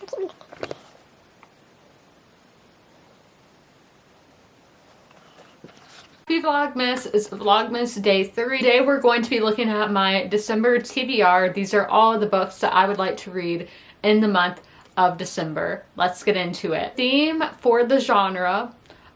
Happy Vlogmas. It's Vlogmas day 3. Today we're going to be looking at my December TBR. These are all the books that I would like to read in the month of December. Let's get into it. Theme for the genre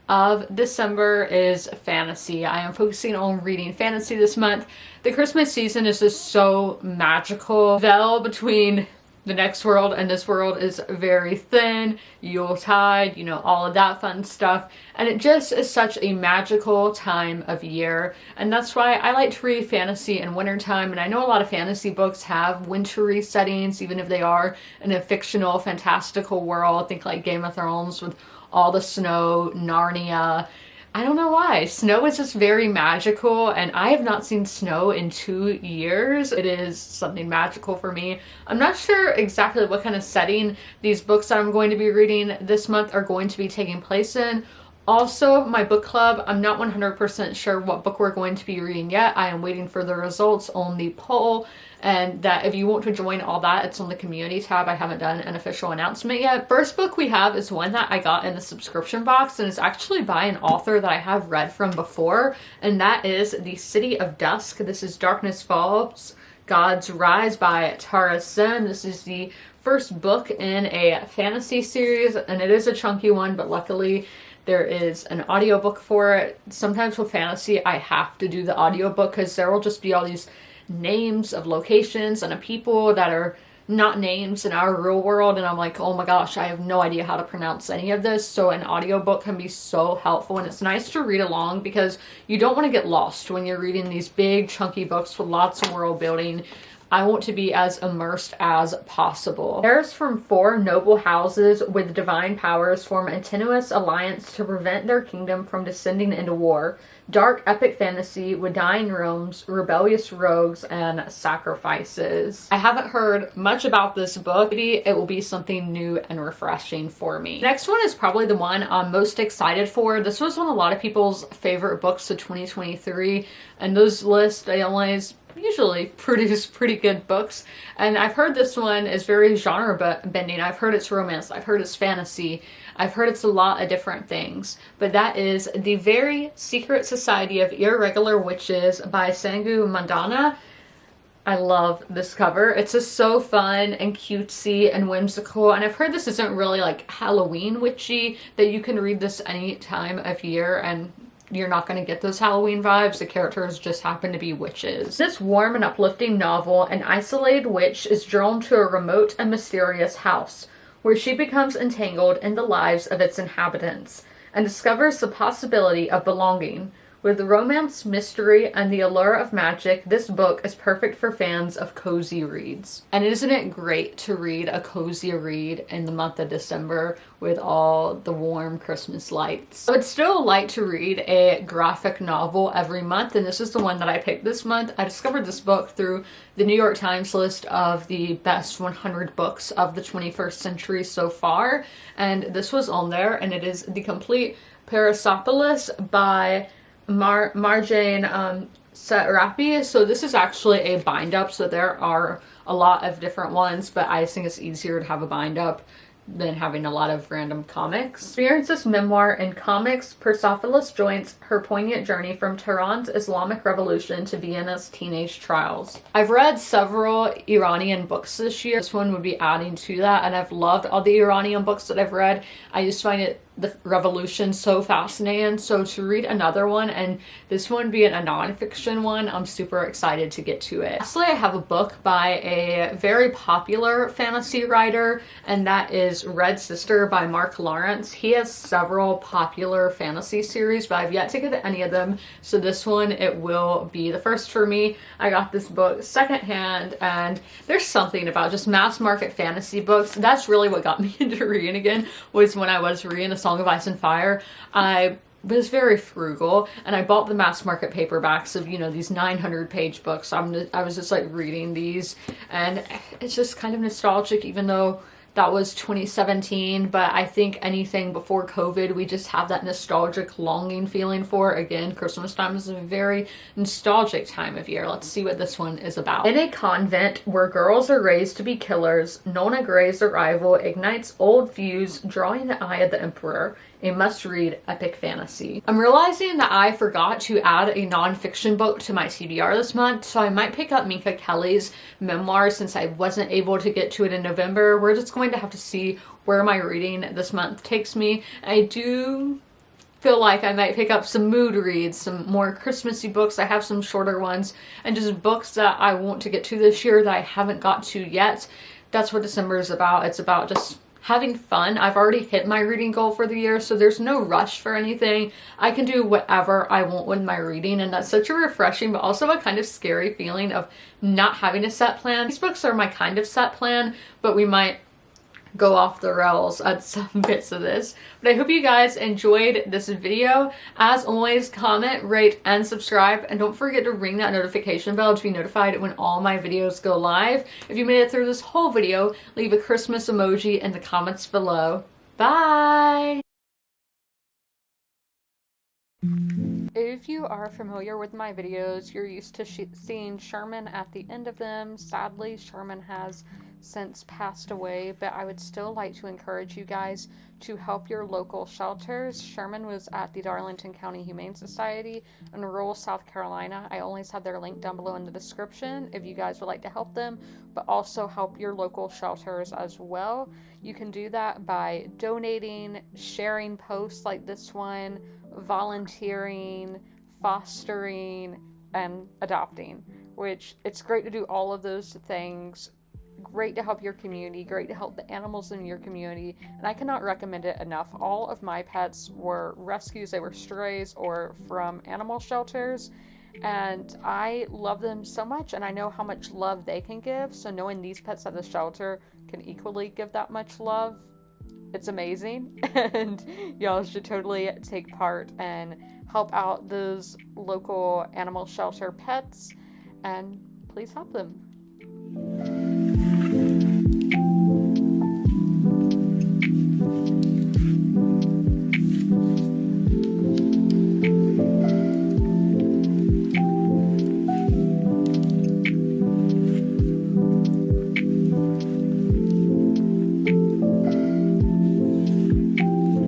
of December is fantasy. I am focusing on reading fantasy this month. The Christmas season is just so magical. The veil between the next world and this world is very thin. Yuletide, you know, all of that fun stuff. And it just is such a magical time of year. And that's why I like to read fantasy in wintertime. And I know a lot of fantasy books have wintry settings, even if they are in a fictional, fantastical world. Think like Game of Thrones with all the snow, Narnia. I don't know why. Snow is just very magical, and I have not seen snow in 2 years. It is something magical for me. I'm not sure exactly what kind of setting these books that I'm going to be reading this month are going to be taking place in. Also, my book club, I'm not 100% sure what book we're going to be reading yet. I am waiting for the results on the poll, and that if you want to join all that, it's on the community tab. I haven't done an official announcement yet. First book we have is one that I got in the subscription box, and it's actually by an author that I have read from before, and that is The City of Dusk. This is Darkness Falls, God's Rise by Tara Sen. This is the first book in a fantasy series, and it is a chunky one, but luckily there is an audiobook for it. Sometimes with fantasy, I have to do the audiobook because there will just be all these names of locations and of people that are not names in our real world, and I'm like, oh my gosh, I have no idea how to pronounce any of this. So an audiobook can be so helpful, and it's nice to read along because you don't want to get lost when you're reading these big chunky books with lots of world building. I want to be as immersed as possible. Heirs from 4 noble houses with divine powers form a tenuous alliance to prevent their kingdom from descending into war. Dark epic fantasy with dying realms, rebellious rogues, and sacrifices. I haven't heard much about this book. Maybe it will be something new and refreshing for me. Next one is probably the one I'm most excited for. This was one of a lot of people's favorite books of 2023, and those lists, they always usually produce pretty good books, and I've heard this one is very genre bending. I've heard it's romance, I've heard it's fantasy, I've heard it's a lot of different things, but that is The Very Secret Society of Irregular Witches by Sangu Mandana. I love this cover. It's just so fun and cutesy and whimsical, and I've heard this isn't really like Halloween witchy, that you can read this any time of year and you're not going to get those Halloween vibes. The characters just happen to be witches. This warm and uplifting novel, an isolated witch is drawn to a remote and mysterious house, where she becomes entangled in the lives of its inhabitants and discovers the possibility of belonging. With romance, mystery, and the allure of magic, this book is perfect for fans of cozy reads. And isn't it great to read a cozy read in the month of December with all the warm Christmas lights? I would still like to read a graphic novel every month, and this is the one that I picked this month. I discovered this book through the New York Times list of the best 100 books of the 21st century so far, and this was on there, and it is The Complete Persepolis by Marjane Satrapi. So this is actually a bind up, so there are a lot of different ones, but I just think it's easier to have a bind up than having a lot of random comics. Experiences memoir in comics, Persepolis joins her poignant journey from Tehran's Islamic Revolution to Vienna's teenage trials. I've read several Iranian books this year. This one would be adding to that, and I've loved all the Iranian books that I've read. I just find the revolution so fascinating, so to read another one, and this one being a nonfiction one, I'm super excited to get to it. Lastly, I have a book by a very popular fantasy writer, and that is Red Sister by Mark Lawrence. He has several popular fantasy series, but I've yet to get any of them, so this one, it will be the first for me. I got this book secondhand, and there's something about just mass market fantasy books. That's really what got me into reading again, was when I was reading A Song of Ice and Fire. I was very frugal, and I bought the mass market paperbacks of, you know, these 900-page books. I was just like reading these, and it's just kind of nostalgic, even though that was 2017, but I think anything before COVID, we just have that nostalgic longing feeling for. Again, Christmas time is a very nostalgic time of year. Let's see what this one is about. In a convent where girls are raised to be killers, Nona Gray's arrival ignites old views, drawing the eye of the emperor. A must-read epic fantasy. I'm realizing that I forgot to add a nonfiction book to my TBR this month, so I might pick up Minka Kelly's memoir since I wasn't able to get to it in November. We're just going to have to see where my reading this month takes me. I do feel like I might pick up some mood reads, some more Christmassy books. I have some shorter ones, and just books that I want to get to this year that I haven't got to yet. That's what December is about. It's about just having fun. I've already hit my reading goal for the year, so there's no rush for anything. I can do whatever I want with my reading, and that's such a refreshing but also a kind of scary feeling of not having a set plan. These books are my kind of set plan, but we might go off the rails at some bits of this. But I hope you guys enjoyed this video. As always, comment, rate, and subscribe, and don't forget to ring that notification bell to be notified when all my videos go live. If you made it through this whole video, leave a Christmas emoji in the comments below. Bye! If you are familiar with my videos, you're used to seeing Sherman at the end of them. Sadly, Sherman has since passed away, but I would still like to encourage you guys to help your local shelters. Sherman was at the Darlington County Humane Society in rural South Carolina. I always have their link down below in the description if you guys would like to help them, but also help your local shelters as well. You can do that by donating, sharing posts like this one, volunteering, fostering, and adopting, which it's great to do all of those things. Great to help your community, great to help the animals in your community, and I cannot recommend it enough. All of my pets were rescues, they were strays or from animal shelters, and I love them so much, and I know how much love they can give, so knowing these pets at the shelter can equally give that much love, it's amazing. And y'all should totally take part and help out those local animal shelter pets, and please help them.